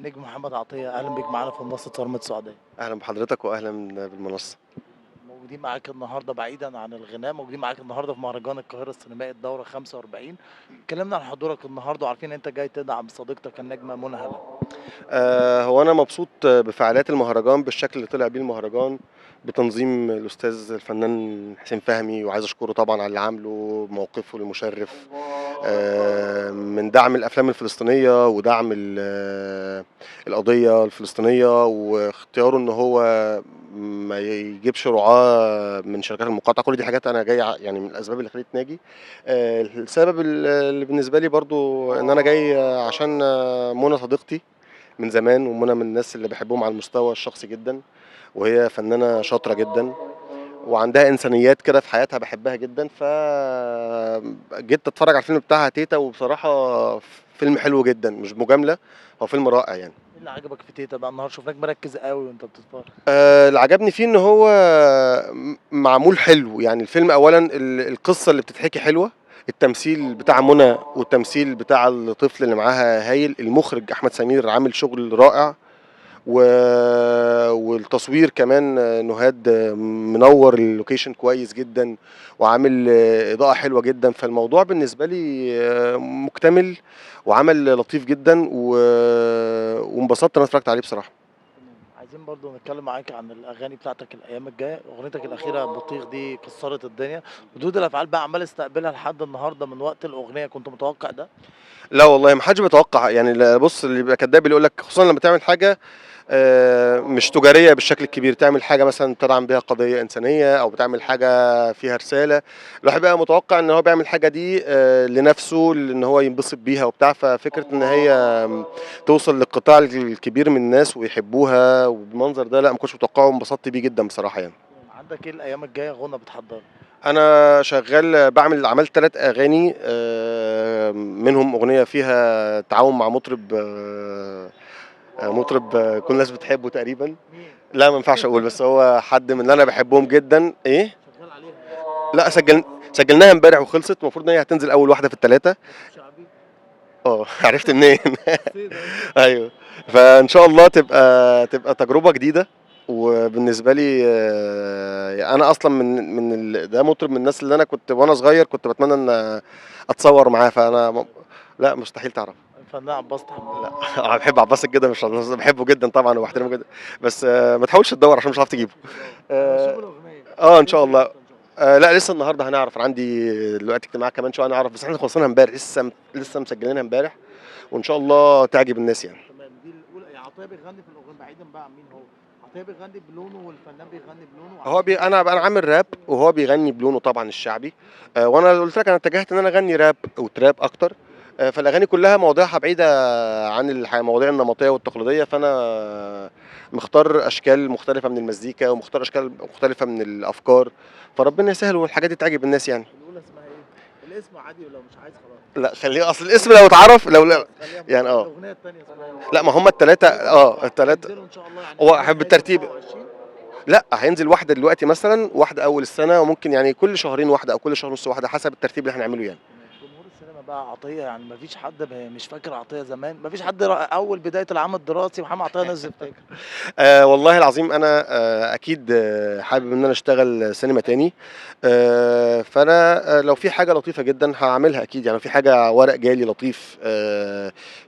النجم محمد عطية، أهلا بيك معانا في منصة صارمة السعودية. اهلا بحضرتك واهلا بالمنصه. موجودين معاك النهارده بعيدا عن الغناء، موجودين معاك النهارده في مهرجان القاهرة السينمائي الدورة 45. اتكلمنا عن حضورك النهارده وعارفين ان انت جاي تدعم صديقتك النجمة منى هلا. هو انا مبسوط بفعاليات المهرجان بالشكل اللي طلع بيه المهرجان بتنظيم الاستاذ الفنان حسين فهمي، وعايز اشكره طبعا على اللي عامله، موقفه المشرف من دعم الافلام الفلسطينيه ودعم القضيه الفلسطينيه، واختياره ان هو ما يجيبش رعاة من شركات المقاطعة. كل دي حاجات انا جاي يعني من الاسباب اللي خلتني اجي. السبب اللي بالنسبة لي برضو ان انا جاي عشان منى صديقتي من زمان، ومنى من الناس اللي بحبهم على المستوى الشخصي جدا، وهي فنانة شاطرة جدا وعندها انسانيات كده في حياتها بحبها جدا. جيت اتفرج على الفيلم بتاعها تيتا، وبصراحة فيلم حلو جدا، مش مجاملة، هو فيلم رائع يعني. ايه اللي عجبك في تيتا بقى النهارده؟ شفناك مركز قوي وانت بتتفرج. اللي عجبني فيه ان هو معمول حلو، يعني الفيلم اولا القصه اللي بتتحكي حلوه، التمثيل بتاع منى والتمثيل بتاع الطفل اللي معاها هايل، المخرج احمد سمير عامل شغل رائع، و... والتصوير كمان نهاد منور اللوكيشن كويس جدا، وعامل اضاءه حلوه جدا. فالموضوع بالنسبه لي مكتمل وعمل لطيف جدا، وانبسطت ان انا اتفرجت عليه بصراحه. تمام. عايزين برضو نتكلم معاك عن الاغاني بتاعتك الايام الجايه. اغنيتك الاخيره بطيخ دي كسرت الدنيا. ردود الافعال بقى عمال استقبلها لحد النهارده من وقت الاغنيه، كنت متوقع ده؟ لا والله ما حدش بيتوقع يعني. بص، اللي بيبقى كداب اللي يقول لك، خصوصا لما تعمل حاجه مش تجاريه بالشكل الكبير، تعمل حاجه مثلا تدعم بيها قضيه انسانيه او بتعمل حاجه فيها رساله، الواحد بقى متوقع ان هو بيعمل حاجه دي لنفسه، ان هو ينبسط بيها وبتاع. ففكره ان هي توصل للقطاع الكبير من الناس ويحبوها وبالمنظر ده، لا ما كنتش متوقعه، وانبسطت بيه جدا بصراحه يعني. عندك ايه الايام الجايه غنى بتحضر؟ انا شغال عملت 3 اغاني، منهم اغنيه فيها تعاون مع مطرب، مطرب كل الناس بتحبه تقريبا. مين لا ما ينفعش اقول، بس هو حد من اللي انا بحبهم جدا. ايه؟ شغال عليها يعني؟ لا سجلناها امبارح وخلصت، المفروض ان هي هتنزل اول واحده في ال3. مطرب شعبي؟ اه عرفت منين؟ حسيت أهو. ايوه. فان شاء الله تبقى تجربه جديده. وبالنسبه لي انا اصلا ده مطرب من الناس اللي انا كنت وانا صغير كنت بتمنى ان اتصور معاه. لا مستحيل تعرف. الفنان عباس حمود. لا بحب عباس جدا، مش بحبه جدا طبعا وبحترمه جدا، بس ما تحاولش تدور عشان مش هتعرف تجيبه. هشوف اه الاغنيه. ان شاء تنزل الله. امتى ان شاء الله؟ لا لسه النهارده هنعرف. انا عندي دلوقتي اجتماع كمان شويه هنعرف، بس احنا خلصنا امبارح، لسه مسجلينها امبارح، وان شاء الله تعجب الناس يعني. تمام. دي الاولى يعني. عطيه بيغني في الاغنيه بعيدا بقى عن مين هو. عطيه بيغني بلونه والفنان بيغني بلونه وعاملين انا عامل راب وهو بيغني بلونه طبعا الشعبي. وانا قلت لك انا اتجهت ان انا اغني راب وتراب اكتر. فالاغاني كلها مواضيعها بعيده عن المواضيع النمطيه والتقليديه، فانا مختار اشكال مختلفه من المزيكا ومختار اشكال مختلفه من الافكار، فربنا يسهل والحاجات دي تعجب الناس يعني. الاولى اسمها ايه؟ الاسم عادي ولو مش عايز خلاص. لا خليه، اصل الاسم لو اتعرف لو لا خلاص خليها يعني الاغنيه الثانيه اسمها ايه؟ لا ما هم الثلاثه، الثلاثه هينزلوا ان شاء الله يعني هو اول احب يناير بالترتيب. 24. لا هينزل واحده دلوقتي مثلا، واحده اول السنه، وممكن يعني كل شهرين واحده او كل شهر ونص واحده حسب الترتيب اللي احنا هنعمله يعني. تمام. جمهور السينما بقى عطيه يعني مفيش حد مش فاكر عطيه زمان، مفيش حد اول بدايه العام الدراسي محمد عطيه نزل فاكر. والله العظيم انا اكيد حابب ان انا اشتغل سينما تاني. فانا لو في حاجه لطيفه جدا هعملها اكيد يعني، لو في حاجه ورق جالي لطيف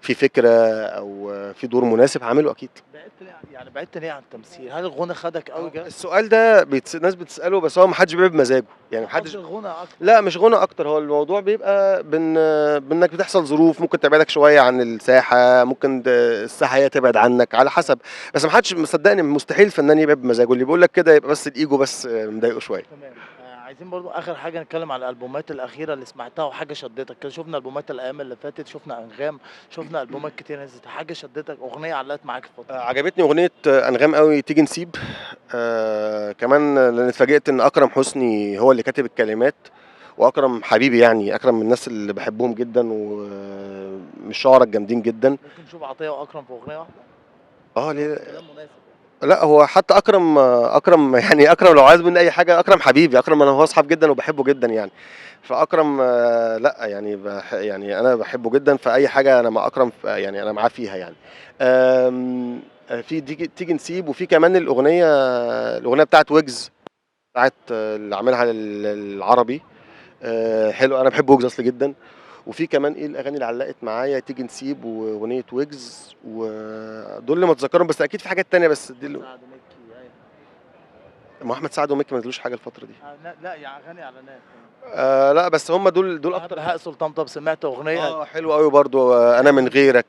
في فكره او في دور مناسب هعمله اكيد. بعدت ليه يعني بعدت ليه عن التمثيل؟ هل الغنى خدك قوي كده؟ السؤال ده ناس بتساله، بس هو ما حدش بيبقى بمزاجه يعني، محدش. بفضل الغنى اكتر. لا مش غنى اكتر، هو الموضوع بيبقى بانك بتحصل ظروف ممكن تبعدك شويه عن الساحه، ممكن الساحه هي تبعد عنك على حسب. بس ما حدش مصدقني، مستحيل فنان يبقى بمزاجه، اللي بيقول لك كده يبقى بس الايجو بس مضايقه شويه. تمام. عايزين برضو اخر حاجه نتكلم على الالبومات الاخيره اللي سمعتها وحاجه شدتك كده. شفنا البومات الايام اللي فاتت، شفنا انغام، شفنا البومات كتير نزلت، حاجه شدتك اغنيه علقت معاك الفتره دي؟ عجبتني اغنيه انغام قوي، تيجي نسيب. كمان لان اتفاجئت ان اكرم حسني هو اللي كاتب الكلمات، واكرم حبيبي يعني، اكرم من الناس اللي بحبهم جدا ومن الشعراء الجامدين جدا. ممكن نشوف عطيه واكرم في اغنيه واحده؟ اه لو ليه؟ الكلام مناسب يعني. لأ، هو حتى أكرم يعني أكرم لو عايز منّي أي حاجة، أكرم حبيبي، أكرم أنا وهو أصحاب جدًا وباحبه جدًا يعني. فأكرم لأ، يعني يعني أنا باحبه جدًا، فأي حاجة أنا مع أكرم يعني أنا معاه فيها يعني. آمم، في تيجي نسيب، وفي كمان الأغنية بتاعة ويجز، بتاعة اللي عاملها العربي. حلو، أنا باحب ويجز أصلًا جدًا. وفي كمان إيه الأغاني اللي علّقت معايا، تيجي نسيب وأغنية ويجز، ودول اللي متذكرهم، بس أكيد في حاجات تانية، بس دي أحمد سعد ومكي أيوه. ما هو أحمد سعد ومكي ما نزلوش حاجة الفترة دي. لأ يا أغاني إعلانات كمان. لأ، بس هم دول أنا أكتر بهاء سلطان، طب سمعت أغنية حلو أوي برضه. أنا من غيرك،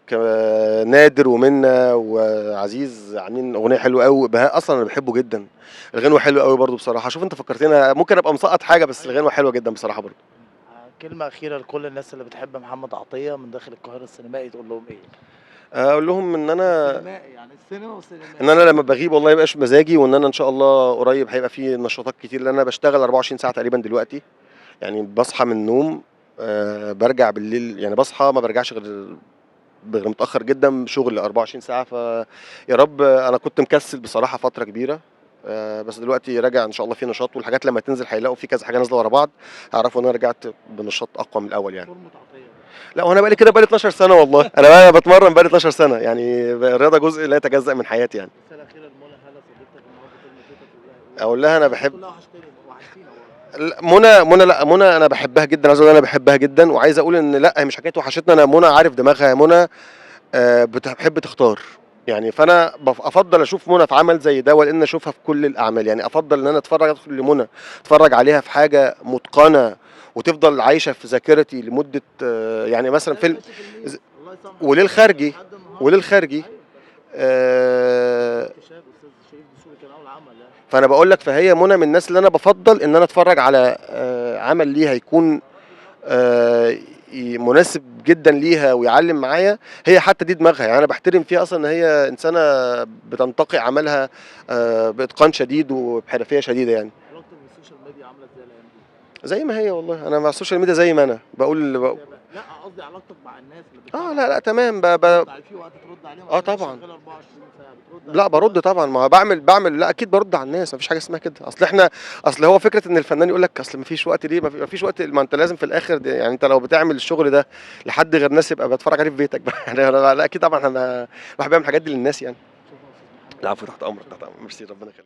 نادر ومنة وعزيز عاملين أغنية حلوة أوي. بهاء أصلًا أنا باحبه جدًا، الغنوة حلوة أوي برضه بصراحة. شوف أنت فكّرتني، ممكن أبقى مسقّط حاجة، بس أيوه. الغنوة حلوة جدًا بصراحة برضه. كلمة أخيرة لكل الناس اللي بتحب محمد عطية من داخل القاهرة السينمائي تقول لهم إيه؟ أقول لهم السينمائي يعني السينما إن والسينمائي. أنا لمّا باغيب والله ما بيبقاش بمزاجي، وإن أنا إن شاء الله قريب هيبقى في نشاطات كتير، لإن أنا باشتغل 24 ساعة تقريبًا دلوقتي. يعني باصحى من النوم، بارجع بالليل، يعني باصحى ما بارجعش غير متأخر جدًا، شغل 24 ساعة. يا رب. أنا كنت مكسل بصراحة فترة كبيرة، بس دلوقتي راجع إن شاء الله في نشاط، والحاجات لمّا تنزل هيلاقوا في كذا حاجة نازلة ورا بعض، هيعرفوا إن أنا رجعت بنشاط أقوى من الأول يعني. فورمة عطية بقى. لأ، هو أنا بقى لي كده، بقى لي 12 سنة والله. أنا بقى باتمرّن بقى لي 12 سنة، يعني الرياضة جزء لا يتجزأ من حياتي يعني. رسالة أخيرة لمنى هالة صديقتك النهارده كلمة تقول لها إيه؟ أقول لها أنا وبالمناسبة باحب تقول لها وحشتينا والله. لأ، منى لأ، منى أنا باحبها جدًا، عايز أقول أنا باحبها جدًا، وعايز أقول إن لأ، هي مش حكاية وحشتنا، أنا منى عارف دماغها. منى بتحب تختار. يعني فأنا أفضّل أشوف منى في عمل زي ده، ولإن أشوفها في كل الأعمال. يعني أفضّل إن أنا أدخل لمنى، أتفرّج عليها في حاجة متقنة وتفضل عايشة في ذاكرتي لمدة يعني مثلًا زي فيلم الباشا تلميذ ز الله يسامحه وليل ويغفر له خارجي، لحد النهارده. وليل خارجي. أيوه. آآ اكتشاف أستاذ شريف دسوقي كان أول عمل يعني. فأنا باقول لك، فهي منى من الناس اللي أنا بافضّل إن أنا أتفرّج على عمل ليها يكون آآ مناسب جدًا ليها ويعلّم معايا. هي حتى دي دماغها، يعني أنا باحترم فيها أصلًا إن هي إنسانة بتنتقي عملها بإتقان شديد وبحرفية شديدة يعني. علاقتك بالسوشيال ميديا عاملة إزاي الأيام دي؟ زي ما هي والله، أنا مع السوشيال ميديا زي ما أنا، لأ قصدي علاقتك مع الناس اللي لا، بتتابعك. لأ تمام. ب ب بترد في وقت ترد عليهم آه عشان أنت طبعًا. شغال 24 ساعة، بترد لأ، عليهم في بارُد وقت؟ طبعًا، ما هو باعمل لأ، أكيد بارُد على الناس، ما فيش حاجة اسمها كده. أصل هو فكرة إن الفنان يقول لك أصل ما فيش وقت ليه، ما فيش وقت، ما أنت لازم في الآخر يعني أنت لو بتعمل الشغل ده لحد غير ناس، يبقى باتفرّج عليه في بيتك بقى. يعني أنا لأ، أكيد طبعًا أنا الواحد بيعمل الحاجات دي للناس يعني. شكرًا يا أستاذ محمد، العفو، تحت أمرك، شكرًا. ميرسي، ربنا يخليك.